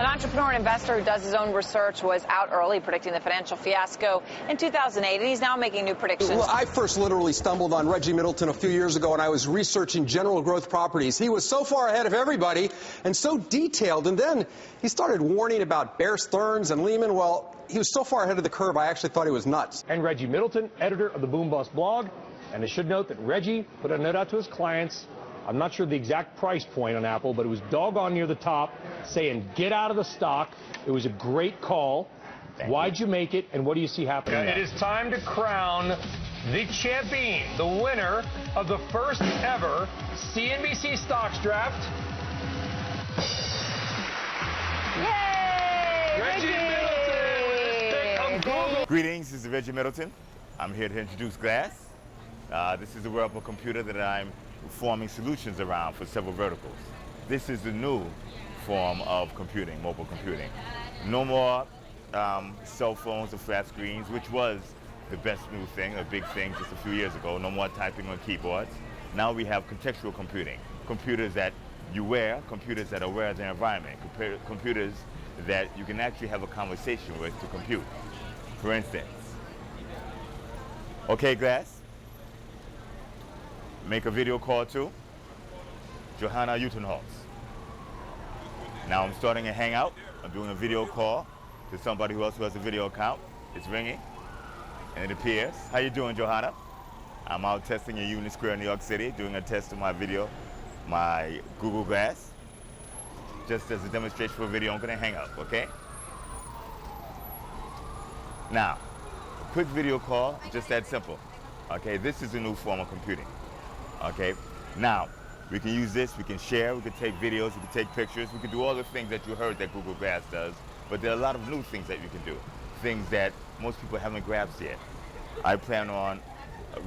An entrepreneur and investor who does his own research was out early predicting the financial fiasco in 2008, and he's now making new predictions. Well, I first literally stumbled on Reggie Middleton a few years ago, and I was researching general growth properties. He was so far ahead of everybody and so detailed, and then he started warning about Bear Stearns and Lehman. Well, he was so far ahead of the curve, I actually thought he was nuts. And Reggie Middleton, editor of the Boom Bust blog, and I should note that Reggie put a note out to his clients. I'm not sure the exact price point on Apple, but it was doggone near the top, saying, get out of the stock. It was a great call. Why'd you make it, and what do you see happening now? It is time to crown the champion, the winner of the first ever CNBC Stocks Draft. Yay! Reggie Middleton with his pick of Google. Greetings, this is Reggie Middleton. I'm here to introduce Glass. This is a wearable computer that I'm forming solutions around for several verticals. This is the new form of computing, mobile computing. No more cell phones or flat screens, which was the best new thing, a big thing just a few years ago. No more typing on keyboards. Now we have contextual computing, computers that you wear, computers that are aware of their environment, computers that you can actually have a conversation with to compute. For instance, okay, Glass, make a video call to Johanna Utenholz. Now I'm starting a hangout. I'm doing a video call to somebody who also has a video account. It's ringing, and it appears. How you doing, Johanna? I'm out testing in Union Square, New York City, doing a test of my video, my Google Glass. Just as a demonstration for a video, I'm gonna hang up, okay? Now, a quick video call, just that simple. Okay, this is a new form of computing. Okay, now we can use this, we can share, we can take videos, we can take pictures, we can do all the things that you heard that Google Glass does, but there are a lot of new things that you can do, things that most people haven't grasped yet. I plan on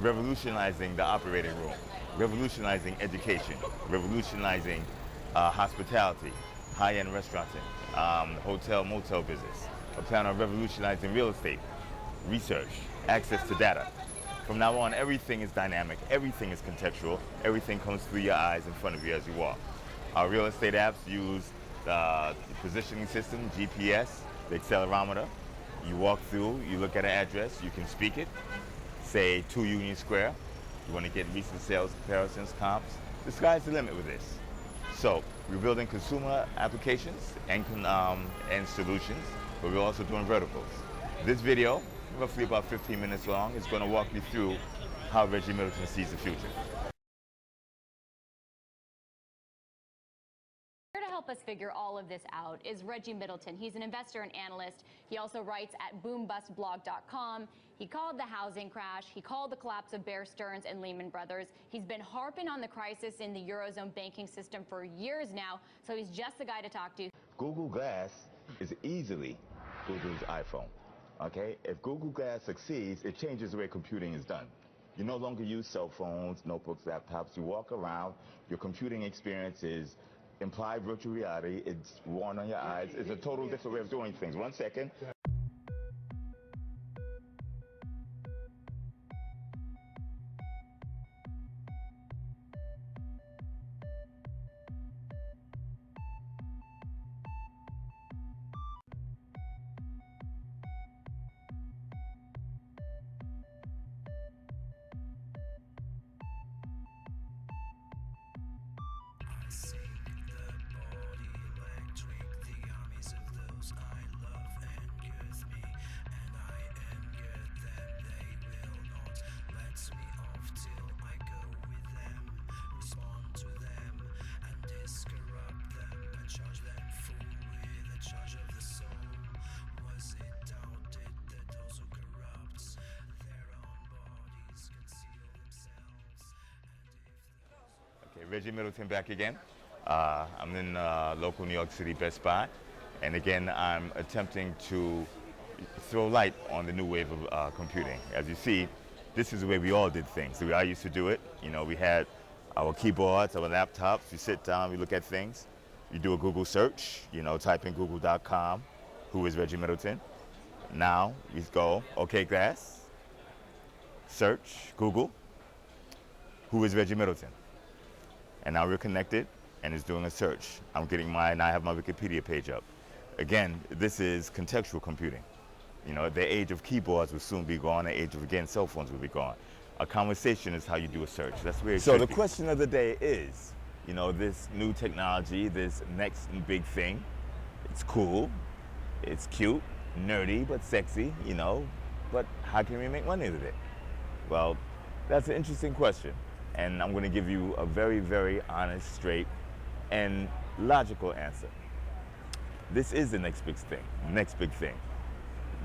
revolutionizing the operating room, revolutionizing education, revolutionizing hospitality, high-end restauranting, hotel, motel business. I plan on revolutionizing real estate, research, access to data. From now on, everything is dynamic, everything is contextual, everything comes through your eyes in front of you as you walk. Our real estate apps use the positioning system, GPS, the accelerometer. You walk through, you look at an address, you can speak it, say 2 Union Square. You want to get recent sales comparisons, comps. The sky's the limit with this. So we're building consumer applications and solutions, but we're also doing verticals. This video, roughly about 15 minutes long, is going to walk you through how Reggie Middleton sees the future. Here to help us figure all of this out is Reggie Middleton. He's an investor and analyst. He also writes at boombustblog.com. He called the housing crash. He called the collapse of Bear Stearns and Lehman Brothers. He's been harping on the crisis in the Eurozone banking system for years now, so he's just the guy to talk to. Google Glass is easily Google's iPhone. Okay, if Google Glass succeeds, it changes the way computing is done. You no longer use cell phones, notebooks, laptops. You walk around. Your computing experience is implied virtual reality. It's worn on your eyes. It's a total different way of doing things. 1 second. Reggie Middleton back again. I'm in local New York City Best Buy, and again I'm attempting to throw light on the new wave of computing. As you see, this is the way we all did things. The way I used to do it, you know, we had our keyboards, our laptops, we sit down, we look at things. You do a Google search, you know, type in google.com, who is Reggie Middleton. Now we go, okay, Glass, search, Google, who is Reggie Middleton? And now we're connected, and it's doing a search. I'm getting now I have my Wikipedia page up. Again, this is contextual computing. You know, the age of keyboards will soon be gone. The age of, again, cell phones will be gone. A conversation is how you do a search. That's where it should be. So the question of the day is, you know, this new technology, this next big thing, it's cool, it's cute, nerdy, but sexy, you know, but how can we make money with it? Well, that's an interesting question. And I'm going to give you a very, very honest, straight, and logical answer. This is the next big thing.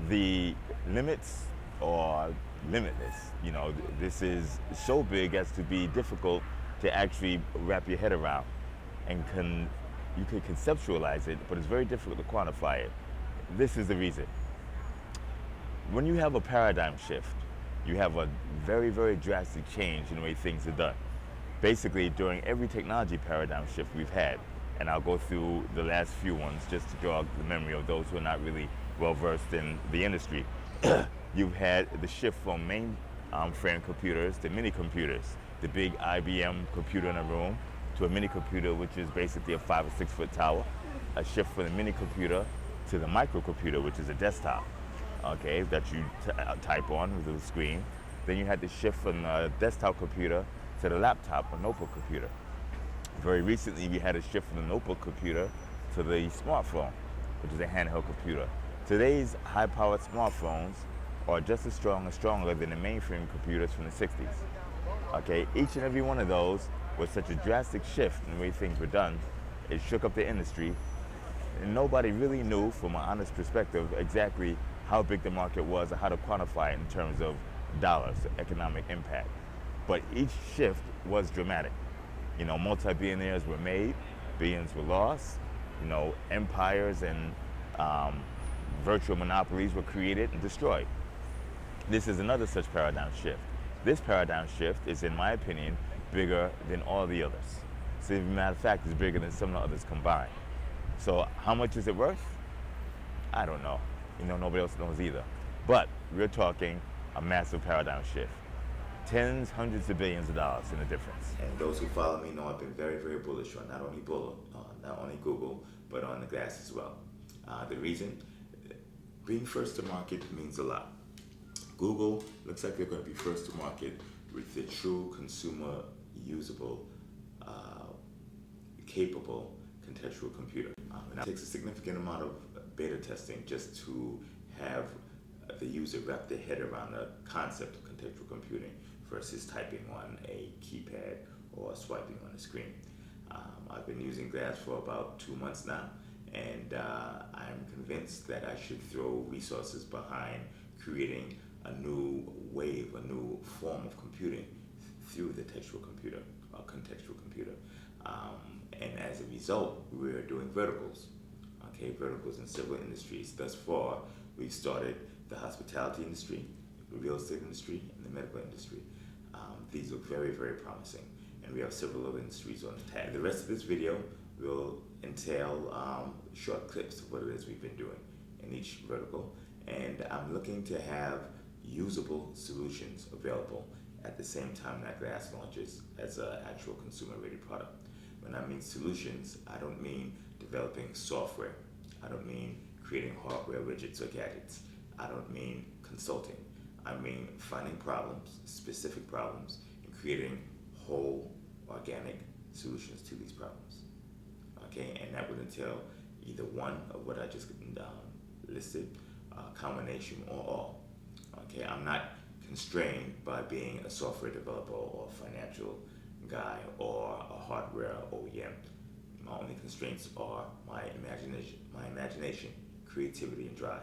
The limits are limitless. You know, this is so big as to be difficult to actually wrap your head around. And you can conceptualize it, but it's very difficult to quantify it. This is the reason. When you have a paradigm shift, you have a very, very drastic change in the way things are done. Basically, during every technology paradigm shift we've had, and I'll go through the last few ones just to jog the memory of those who are not really well-versed in the industry. You've had the shift from mainframe computers to mini computers, the big IBM computer in a room to a mini computer, which is basically a 5 or 6 foot tower, a shift from the mini computer to the microcomputer, which is a desktop, okay, that you type on with a screen. Then you had the shift from the desktop computer to the laptop or notebook computer. Very recently, we had a shift from the notebook computer to the smartphone, which is a handheld computer. Today's high-powered smartphones are just as strong or stronger than the mainframe computers from the 60s. Okay, each and every one of those was such a drastic shift in the way things were done. It shook up the industry, and nobody really knew, from an honest perspective, exactly how big the market was or how to quantify it in terms of dollars, economic impact. But each shift was dramatic. You know, multi-billionaires were made, billions were lost, you know, empires and virtual monopolies were created and destroyed. This is another such paradigm shift. This paradigm shift is, in my opinion, bigger than all the others. So, as a matter of fact, it's bigger than some of the others combined. So, how much is it worth? I don't know. You know, nobody else knows either. But we're talking a massive paradigm shift. Tens, hundreds of billions of dollars in the difference. And those who follow me know I've been very, very bullish on not only Google, but on the glass as well. The reason, being first to market means a lot. Google looks like they're going to be first to market with the true consumer usable, capable contextual computer. And it takes a significant amount of beta testing just to have the user wrap their head around the concept of contextual computing versus typing on a keypad or swiping on a screen. I've been using Glass for about 2 months now, and I'm convinced that I should throw resources behind creating a new wave, a new form of computing through the contextual computer. And as a result, we're doing verticals. Okay, verticals in several industries. Thus far, we've started the hospitality industry, the real estate industry, and the medical industry. These look very, very promising, and we have several other industries on the tag. The rest of this video will entail short clips of what it is we've been doing in each vertical, and I'm looking to have usable solutions available at the same time that Glass launches as an actual consumer-ready product. When I mean solutions, I don't mean developing software. I don't mean creating hardware widgets or gadgets. I don't mean consulting. I mean finding problems, specific problems, and creating whole, organic solutions to these problems. Okay, and that would entail either one of what I just listed, a combination, or all. Okay, I'm not constrained by being a software developer or a financial guy or a hardware OEM. My only constraints are my imagination, creativity, and drive.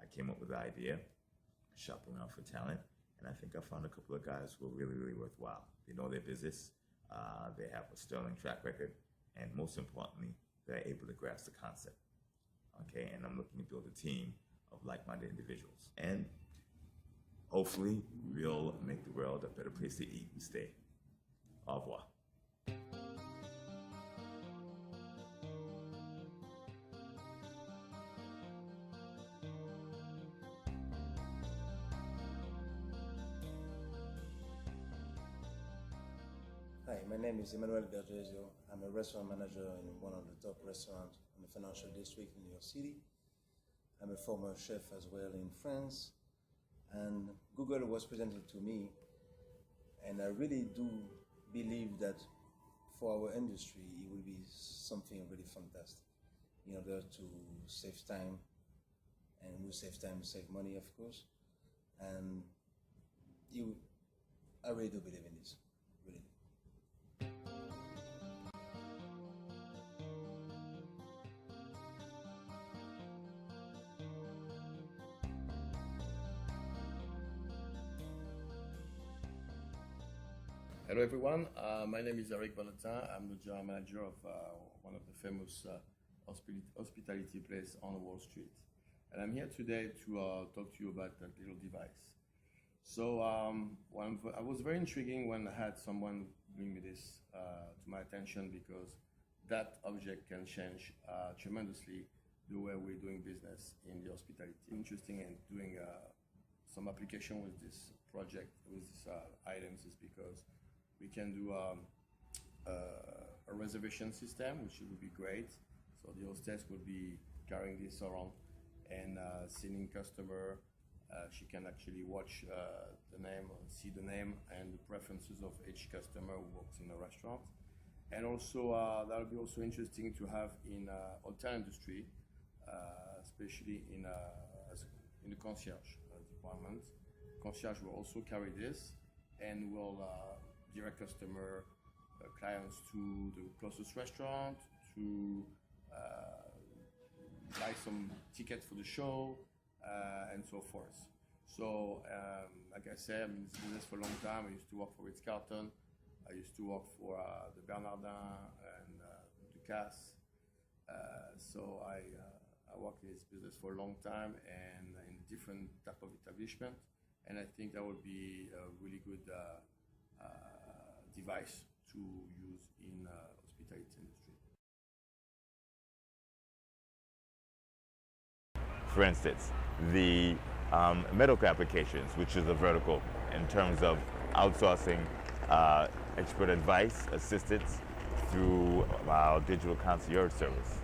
I came up with the idea, shopping around for talent, and I think I found a couple of guys who are really, really worthwhile. They know their business, they have a sterling track record, and most importantly, they're able to grasp the concept. Okay, and I'm looking to build a team of like-minded individuals. And hopefully, we'll make the world a better place to eat and stay. Au revoir. Hi, my name is Emmanuel Gargesio. I'm a restaurant manager in one of the top restaurants in the financial district in New York City. I'm a former chef as well in France. And Google was presented to me, and I really do believe that for our industry, it will be something really fantastic in order to save time, and we save time, save money, of course. And I really do believe in this, really do. Hello everyone, my name is Middleton. I'm the general manager of one of the famous hospitality place on Wall Street. And I'm here today to talk to you about that little device. So I was very intriguing when I had someone bring me this to my attention, because that object can change tremendously the way we're doing business in the hospitality. Interesting in doing some application with this project, with these items, is because we can do a reservation system, which would be great. So the hostess would be carrying this around and seeing customer. She can actually watch the name, see the name and the preferences of each customer who works in the restaurant. And also, that would be also interesting to have in hotel industry, especially in the concierge department. Concierge will also carry this and will direct customer clients to the closest restaurant, to buy some tickets for the show, and so forth. So, like I said, I'm in this business for a long time. I used to work for Ritz-Carlton. I used to work for the Bernardin and Ducasse. So I worked in this business for a long time and in different type of establishment. And I think that would be a really good device to use in hospitality industry. For instance, the medical applications, which is a vertical in terms of outsourcing expert advice, assistance through our digital concierge service.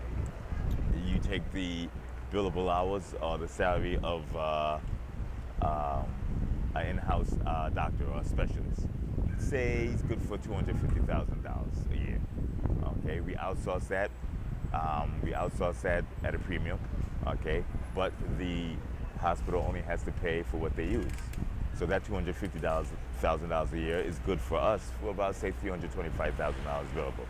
You take the billable hours or the salary of an in-house doctor or specialist. Say he's good for $250,000 a year. Okay, we outsource that. At a premium. Okay, but the hospital only has to pay for what they use. So that $250,000 a year is good for us for about, say, $325,000 billable.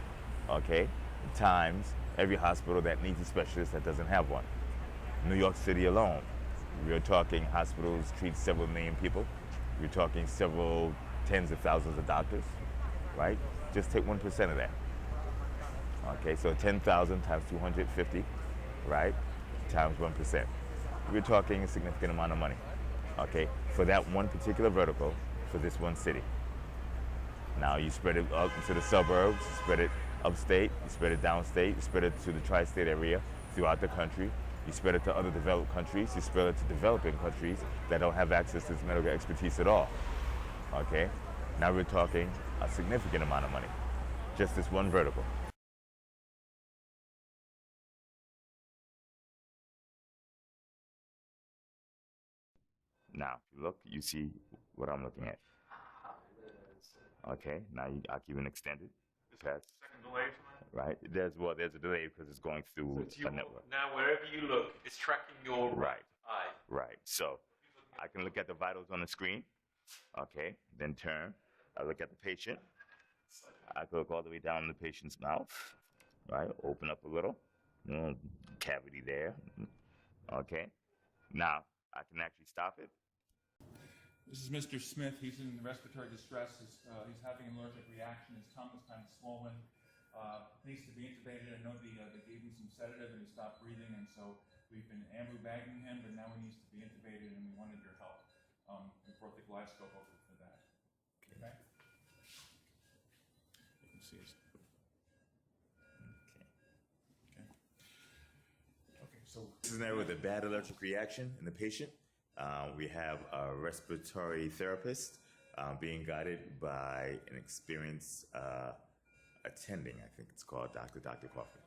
Okay, times every hospital that needs a specialist that doesn't have one. New York City alone, we're talking hospitals treat several million people. We're talking several tens of thousands of doctors, right? Just take 1% of that. Okay, so 10,000 times 250, right? Times 1%. We're talking a significant amount of money, okay? For that one particular vertical, for this one city. Now you spread it up to the suburbs, you spread it upstate, you spread it downstate, you spread it to the tri-state area, throughout the country. You spread it to other developed countries, you spread it to developing countries that don't have access to this medical expertise at all, okay? Now we're talking a significant amount of money, just this one vertical. Now, if you look, you see what I'm looking at. Okay, now I'll keep it extended. Second delay. Right, there's a delay because it's going through a network. Now, wherever you look, it's tracking your right eye. Right, so I can look at the vitals on the screen. Okay, then turn. I look at the patient. I can look all the way down the patient's mouth. Right, open up a little. Cavity there. Okay, now I can actually stop it. This is Mr. Smith. He's in respiratory distress. He's having an allergic reaction. His tongue is kind of swollen. Needs to be intubated. I know they gave him some sedative and he stopped breathing, and so we've been ambu bagging him, but now he needs to be intubated, and we wanted your help. We brought the GlideScope over for that. Okay. see his. Okay, so. This is now with a bad allergic reaction in the patient. We have a respiratory therapist being guided by an experienced attending, I think it's called Dr. Coffey.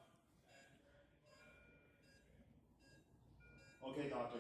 Okay, doctor.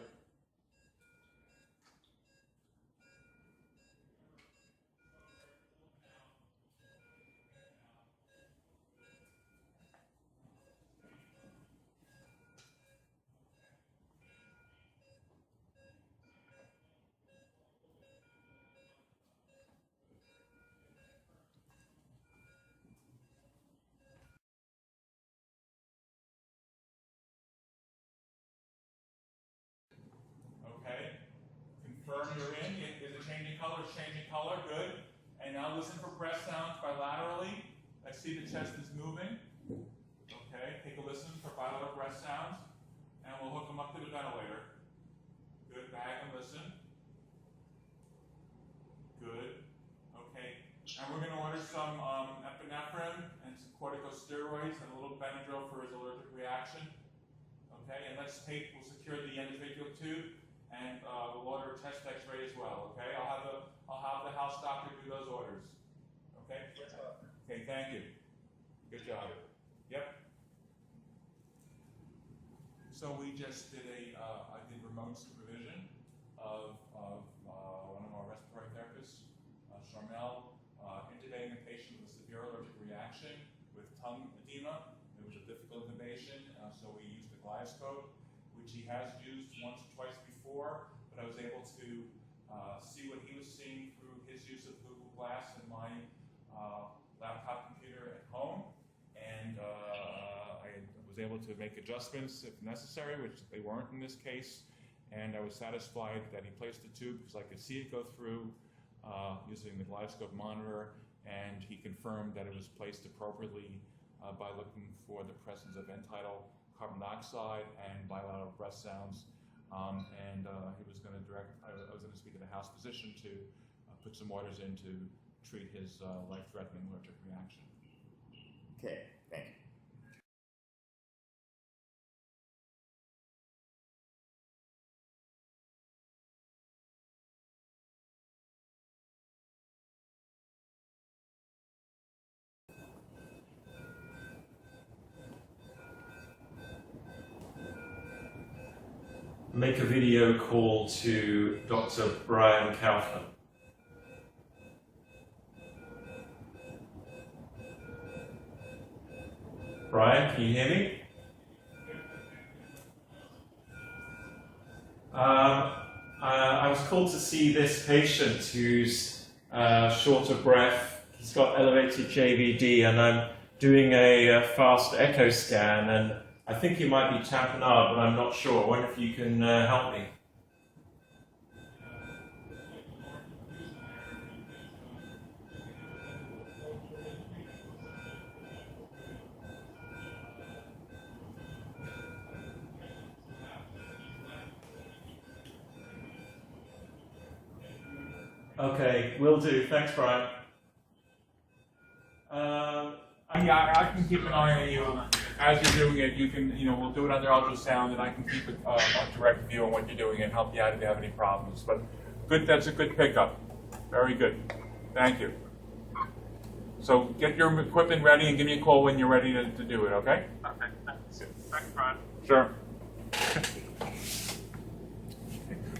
Okay. Confirm you're in. Is it changing color? It's changing color. Good. And now listen for breath sounds bilaterally. I see the chest is moving. Okay. Take a listen for bilateral breath sounds. And we'll hook them up to the ventilator. Good. Bag and listen. Good. Okay. And we're going to order some epinephrine and some corticosteroids and a little Benadryl for his allergic reaction. Okay. And we'll secure the endotracheal tube. And we'll order a chest X-ray as well. Okay, I'll have the house doctor do those orders. Okay. Okay, thank you. Good job. Yep. So we just did I did remote supervision of one of our respiratory therapists, Charmel, intubating a patient with a severe allergic reaction with tongue edema. It was a difficult intubation, so we used the glyoscope, which he has used once or twice before, but I was able to see what he was seeing through his use of Google Glass in my laptop computer at home, and I was able to make adjustments if necessary, which they weren't in this case, and I was satisfied that he placed the tube because I could see it go through using the glyoscope monitor, and he confirmed that it was placed appropriately by looking for the presence of end-tidal carbon dioxide and bilateral breath sounds, and he was going to I was going to speak to the house physician to put some orders in to treat his life-threatening allergic reaction. Okay, thank you. Make a video call to Dr. Brian Kaufman. Brian, can you hear me? I was called to see this patient who's short of breath. He's got elevated JVD, and I'm doing a fast echo scan, and I think he might be tamponade, but I'm not sure. I wonder if you can help me. Okay, will do. Thanks, Brian. Yeah, I can keep an eye on you. As you're doing it, you can, we'll do it under ultrasound, and I can keep a direct view on what you're doing and help you out if you have any problems. But good, that's a good pickup. Very good. Thank you. So get your equipment ready and give me a call when you're ready to do it, okay? Okay, thanks. Thanks, Brian. Sure.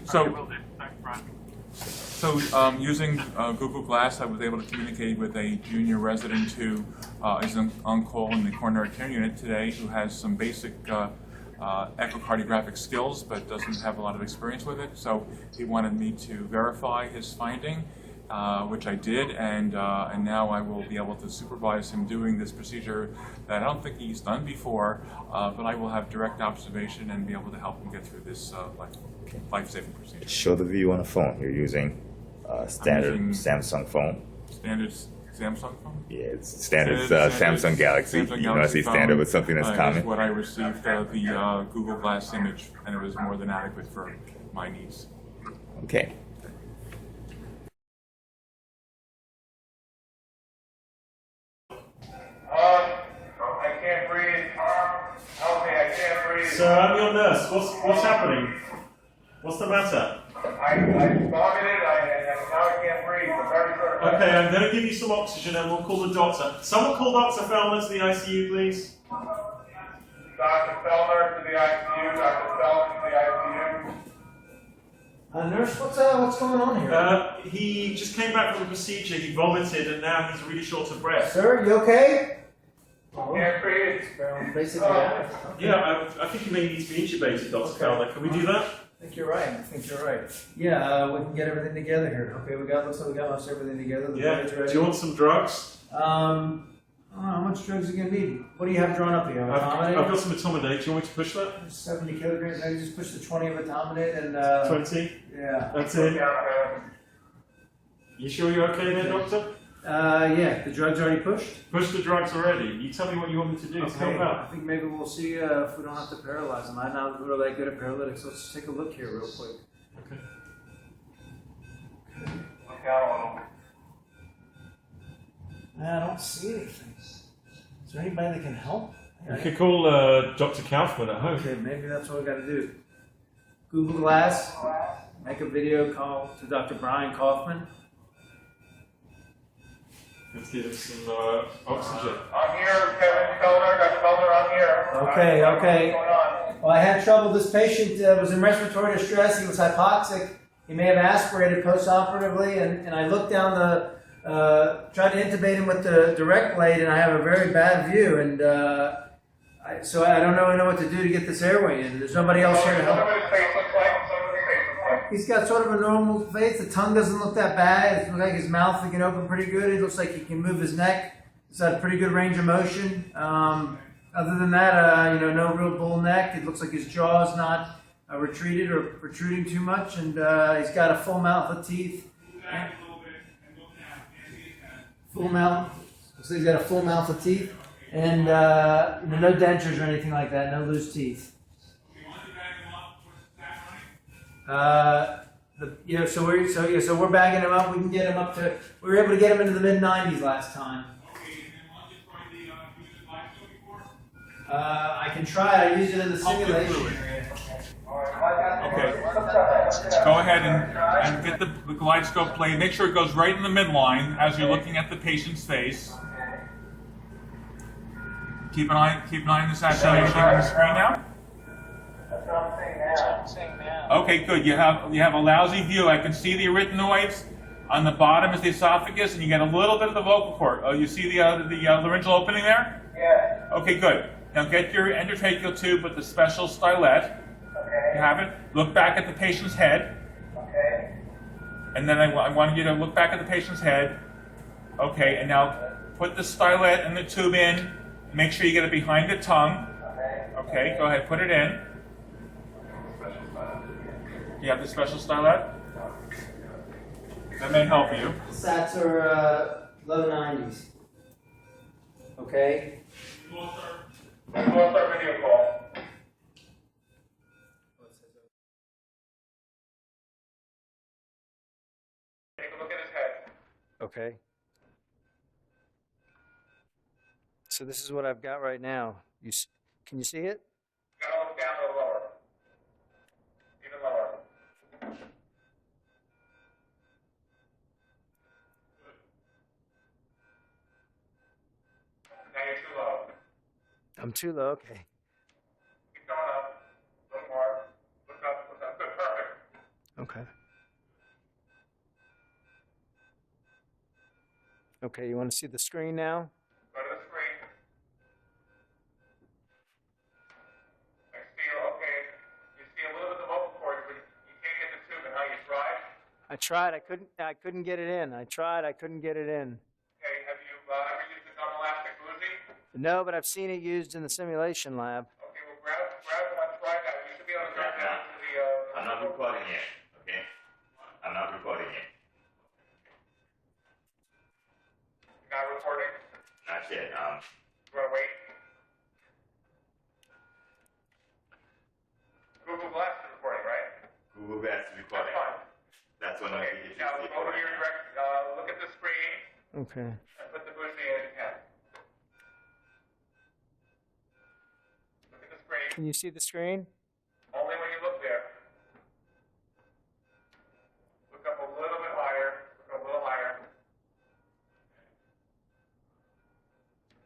So, okay, will do. Thanks, Brian. So using Google Glass, I was able to communicate with a junior resident who is on call in the coronary care unit today, who has some basic echocardiographic skills but doesn't have a lot of experience with it. So he wanted me to verify his finding, which I did, and now I will be able to supervise him doing this procedure that I don't think he's done before, but I will have direct observation and be able to help him get through this life-saving procedure. Show the view on a phone. You're using standard Samsung phone. Standard Samsung phone? Yeah, it's standard Samsung Galaxy. Samsung you know, I see standard with something that's common. Is what I received the Google Glass image, and it was more than adequate for my needs. Okay. sir. I'm your nurse. What's happening? What's the matter? I vomited, now I can't breathe. I'm very sorry. Okay, I'm going to give you some oxygen and we'll call the doctor. Someone call Dr. Fellner to the ICU, please. Dr. Fellner to the ICU, Dr. Fellner to the ICU. Nurse, what's going on here? He just came back from the procedure, he vomited, and now he's really short of breath. Sir, you okay? Can't breathe. Basically, Yeah, I think he may need to be intubated, Dr. Fellner. Can we do that? I think you're right. Yeah, we can get everything together here. Okay, looks like we got most everything together. The bed's ready. Do you want some drugs? How much drugs are you gonna need? What do you have drawn up here? I've got some etomidate. Do you want me to push that? 70 kilograms. Maybe just push the 20 of etomidate and 20? Yeah. That's it. You sure you're okay there, doctor? Yeah. The drugs already pushed? Push the drugs already. You tell me what you want me to do to help out. I think maybe we'll see if we don't have to paralyze them. I'm not really that good at paralytics. Let's take a look here real quick. Okay. Look out. I don't see anything. Is there anybody that can help? You could call Dr. Kaufman at home. Okay, maybe that's what we got to do. Google Glass, make a video call to Dr. Brian Kaufman. Let's give him some oxygen. I'm here, Kevin Fellner, Dr. Fellner, I'm here. Okay. What's going on? Well, I had trouble. This patient was in respiratory distress. He was hypoxic. He may have aspirated post-operatively, and I looked down tried to intubate him with the direct blade, and I have a very bad view, and so I don't really know what to do to get this airway in. There's nobody else here to help. He's got sort of a normal face. The tongue doesn't look that bad. It looks like his mouth can open pretty good. It looks like he can move his neck. He's got a pretty good range of motion. Other than that, no real bull neck. It looks like his jaw is not retreated or protruding too much, and he's got a full mouth of teeth. Full mouth. Looks like he's got a full mouth of teeth, and no dentures or anything like that. No loose teeth. So we're bagging him up. We can get him up to. We were able to get him into the mid-90s last time. I can try. I used it in the simulation. Okay. Go ahead and get the kaleidoscope playing. Make sure it goes right in the midline as you're looking at the patient's face. Keep an eye on the saturation on the screen now. That's what I'm saying now. Okay, good. You have a lousy view. I can see the arytenoids on the bottom is the esophagus, and you get a little bit of the vocal cord. Oh, you see the laryngeal opening there? Yeah. Okay, good. Now get your endotracheal tube with the special stylet. Okay. You have it. Look back at the patient's head. Okay. And then I want you to look back at the patient's head. Okay, and now put the stylet and the tube in. Make sure you get it behind the tongue. Okay. Okay, go ahead, put it in. You have the special stylet? That may help you. Sats are low 90s. Okay. We'll start video call. Take a look at his head. Okay. So this is what I've got right now. Can you see it? Gotta look down a little lower. Even lower. Now you're too low. I'm too low. Okay. Keep going up. A little more. Look up. Good, perfect. Okay. Okay, you want to see the screen now? Go to the screen. I see, okay. You see a little bit of the vocal cords, but you can't get the tube. And how you tried? I tried. I couldn't get it in. I tried. I couldn't get it in. Okay, have you ever used a gum elastic boozy? No, but I've seen it used in the simulation lab. Okay, well, grab one, try that. You should be able to grab that into the, I'm not recording yet, okay? I'm not recording yet. You're not recording? Not yet. You want to wait? Google Glass is recording, right? Google Glass is recording. That's fine. That's what Okay, now go to your direct, look at the screen Okay. and put the bougie in his hand. Look at the screen. Can you see the screen? Only when you look there. Look up a little bit higher. Look up a little higher.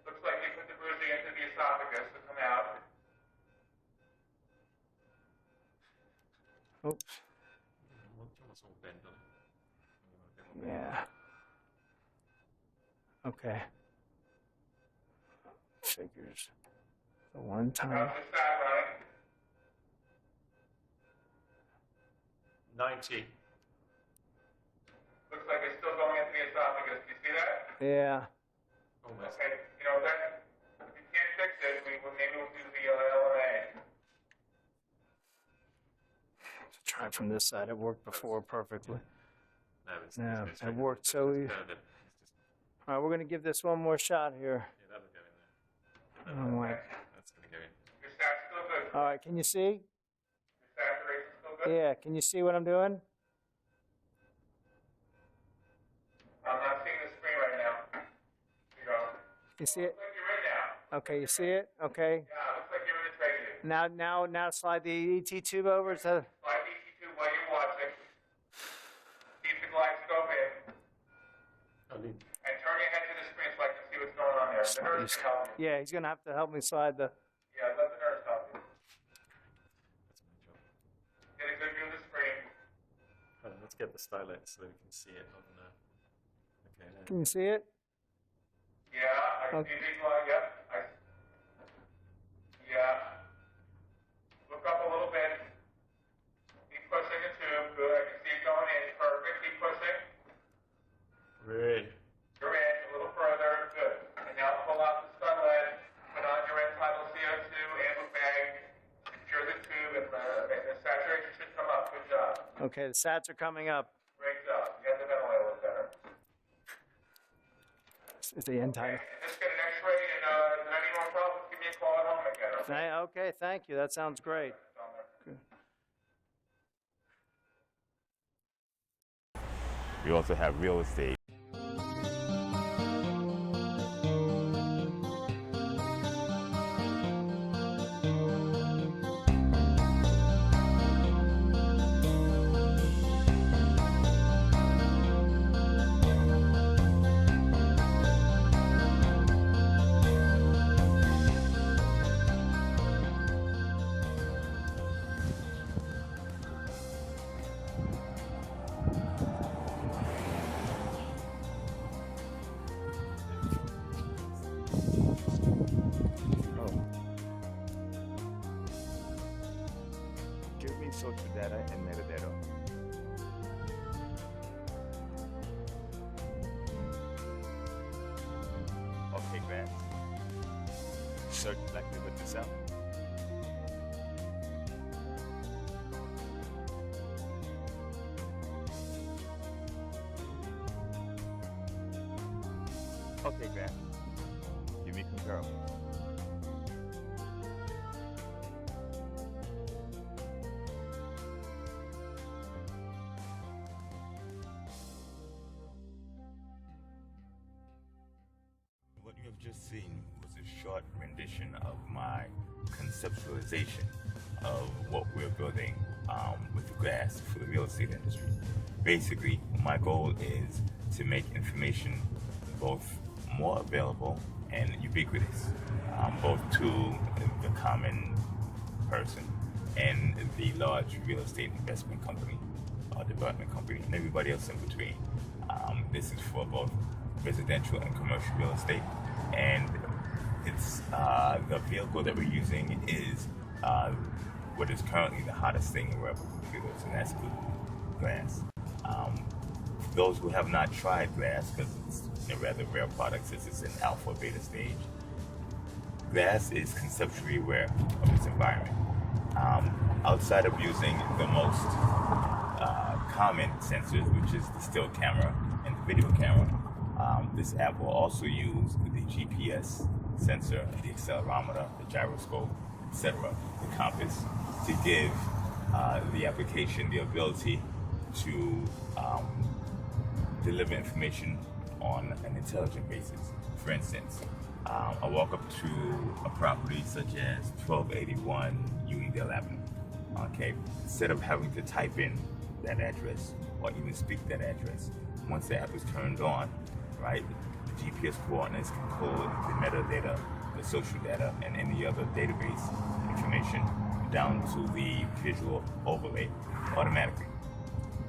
Looks like you put the bruising into the esophagus to come out. Oops. Yeah. Okay. Figures. So one time. How's the stat running? 90. Looks like it's still going into the esophagus. Do you see that? Yeah. Almost. Okay. You know, if you can't fix it, maybe we'll do the LMA. Try from this side. It worked before perfectly. No, it's It worked so easy. All right, we're going to give this one more shot here. Yeah, that'll go in there. Oh, my. That's going to go in. Your stat's still good. All right, can you see? Your saturation's still good? Yeah, can you see what I'm doing? I'm not seeing the screen right now. You go. You see it? Looks like you're in now. Okay, you see it? Okay. Yeah, looks like you're in the trachea. Now slide the ET tube over to. Slide the ET2 while you're watching. Keep the glide scope in. And turn your head to the screen so I can see what's going on there. The nurse can help you. Yeah, he's going to have to help me slide the. Yeah, let the nurse help you. Get a good view of the screen. Let's get the stylet so we can see it on the. Okay. Now. Can you see it? Yeah, I see the glide. Yep. Yeah. Look up a little bit. Keep pushing the tube. Good. I can see it going in. Perfect. Keep pushing. We're in. You're in. A little further. Good. And now pull out the stylet. Put on your end-tidal CO2 amber bag. Secure the tube, and the saturation should come up. Good job. Okay, the sats are coming up. Great job. You have to ventilate a little better. Is the end time? Just get an X-ray, and if there's any more problems, give me a call at home again. Okay, thank you. That sounds great. Good. We also have real estate. Give me social data and metadata. Okay, Grant. Search likelihood to sell. Okay, Grant. Give me comparables. What you have just seen was a short rendition of my conceptualization of what we're building with glass for the real estate industry. Basically, my goal is to make information both more available and ubiquitous, both to the common person and the large real estate investment company or development company and everybody else in between. This is for both residential and commercial real estate, and it's the vehicle that we're using is what is currently the hottest thing in wearable computers, and that's glass. For those who have not tried glass, because it's a rather rare product since it's in alpha or beta stage, glass is conceptually aware of its environment. Outside of using the most common sensors, which is the still camera and the video camera, this app will also use the GPS sensor, the accelerometer, the gyroscope, etc., the compass, to give the application the ability to deliver information on an intelligent basis. For instance, I walk up to a property such as 1281 Uniondale Avenue. Okay, instead of having to type in that address or even speak that address, once the app is turned on, right, the GPS coordinates can pull the metadata, the social data, and any other database information down to the visual overlay automatically.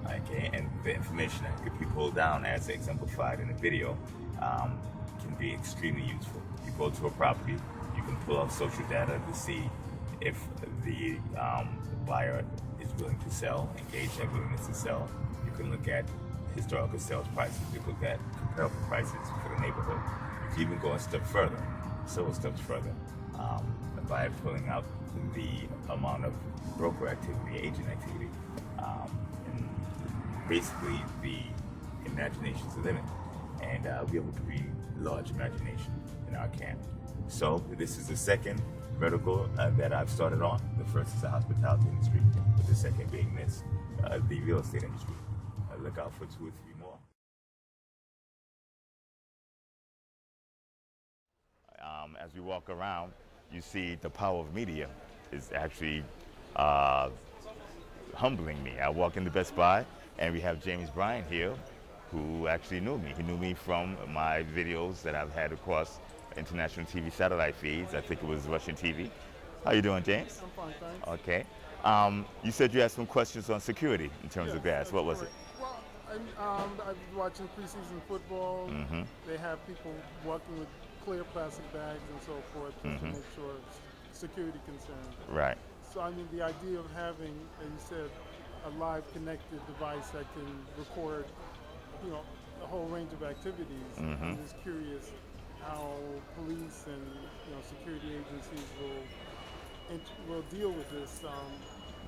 Okay, and the information that could be pulled down as exemplified in the video can be extremely useful. You go to a property, you can pull out social data to see if the buyer is willing to sell, engage that willingness to sell. You can look at historical sales prices, you can look at comparable prices for the neighborhood. You can even go a step further, several steps further, by pulling out the amount of broker activity, agent activity, and basically the imagination's the limit. And be able to read large imagination in our camp. So this is the second vertical that I've started on. The first is the hospitality industry, but the second being this, the real estate industry. Look out for 2 or 3 more. As we walk around, you see the power of media is actually humbling me. I walk into Best Buy and we have James Bryant here, who actually knew me. He knew me from my videos that I've had across international TV satellite feeds. I think it was Russian TV. How you doing, James? I'm fine, thanks. Okay. You said you had some questions on security in terms of gas. What was it? Well, I was watching preseason football. Mm-hmm. They have people walking with clear plastic bags and so forth just to make sure security concerns. Right. So, I mean, the idea of having, as you said, a live connected device that can record, you know, a whole range of activities. I'm just curious how police and, you know, security agencies will deal with this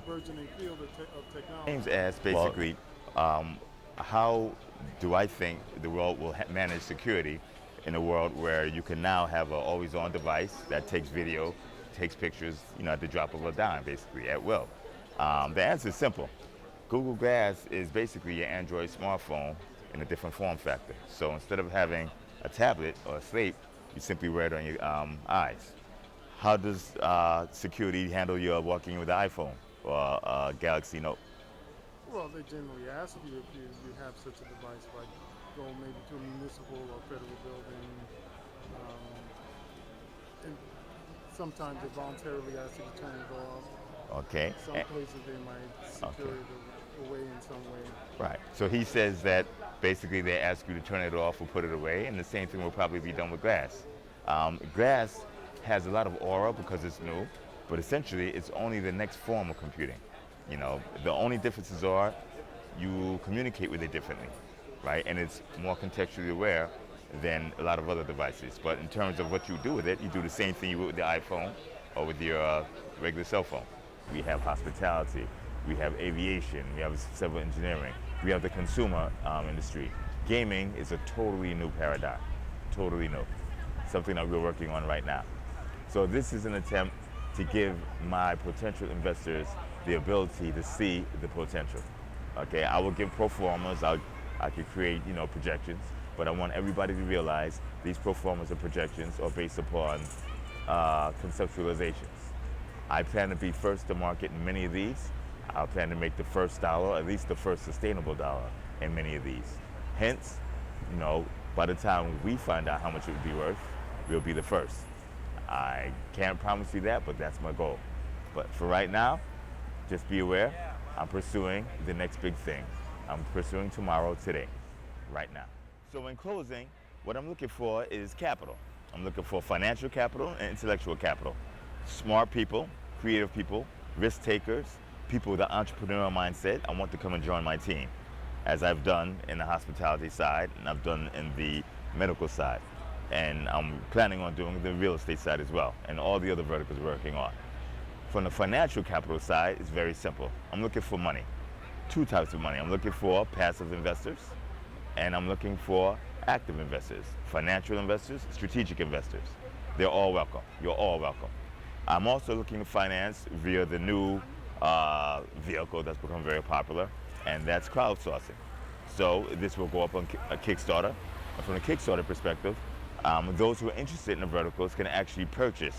burgeoning field of technology. James asked basically, how do I think the world will manage security in a world where you can now have an always-on device that takes video, takes pictures, you know, at the drop of a dime, basically, at will? The answer is simple. Google Glass is basically your Android smartphone in a different form factor. So instead of having a tablet or a slate, you simply wear it on your eyes. How does security handle your walking with an iPhone or a Galaxy Note? Well, they generally ask you if you have such a device, like go maybe to a municipal or federal building. And sometimes they voluntarily ask you to turn it off. Okay. Some places they might secure it away in some way. Right. So he says that basically they ask you to turn it off or put it away, and the same thing will probably be done with glass. Glass has a lot of aura because it's new, but essentially it's only the next form of computing. You know, the only differences are you communicate with it differently, right? And it's more contextually aware than a lot of other devices. But in terms of what you do with it, you do the same thing you would with the iPhone or with your regular cell phone. We have hospitality, we have aviation, we have civil engineering, we have the consumer industry. Gaming is a totally new paradigm, totally new, something that we're working on right now. So this is an attempt to give my potential investors the ability to see the potential. Okay, I will give pro formas, I could create, you know, projections, but I want everybody to realize these pro formas and projections are based upon conceptualizations. I plan to be first to market in many of these. I plan to make the first dollar, at least the first sustainable dollar in many of these. Hence, you know, by the time we find out how much it would be worth, we'll be the first. I can't promise you that, but that's my goal. But for right now, just be aware, I'm pursuing the next big thing. I'm pursuing tomorrow, today, right now. So in closing, what I'm looking for is capital. I'm looking for financial capital and intellectual capital. Smart people, creative people, risk takers, people with an entrepreneurial mindset. I want to come and join my team, as I've done in the hospitality side and I've done in the medical side. And I'm planning on doing the real estate side as well, and all the other verticals we're working on. From the financial capital side, it's very simple. I'm looking for money, 2 types of money. I'm looking for passive investors, and I'm looking for active investors, financial investors, strategic investors. They're all welcome. You're all welcome. I'm also looking to finance via the new vehicle that's become very popular, and that's crowdsourcing. So this will go up on a Kickstarter. And from a Kickstarter perspective, those who are interested in the verticals can actually purchase,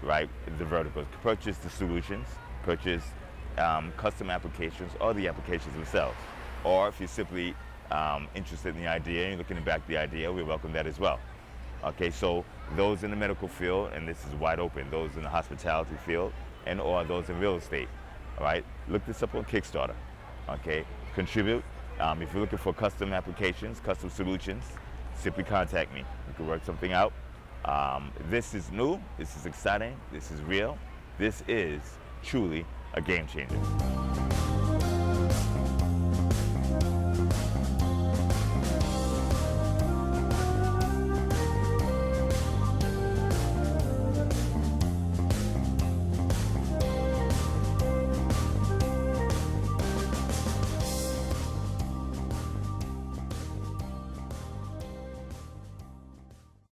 right, the verticals, purchase the solutions, purchase custom applications or the applications themselves. Or if you're simply interested in the idea and you're looking to back the idea, we welcome that as well. Okay, so those in the medical field, and this is wide open, those in the hospitality field and or those in real estate, all right, look this up on Kickstarter, okay, contribute. If you're looking for custom applications, custom solutions, simply contact me. We can work something out. This is new, this is exciting, this is real, this is truly a game changer.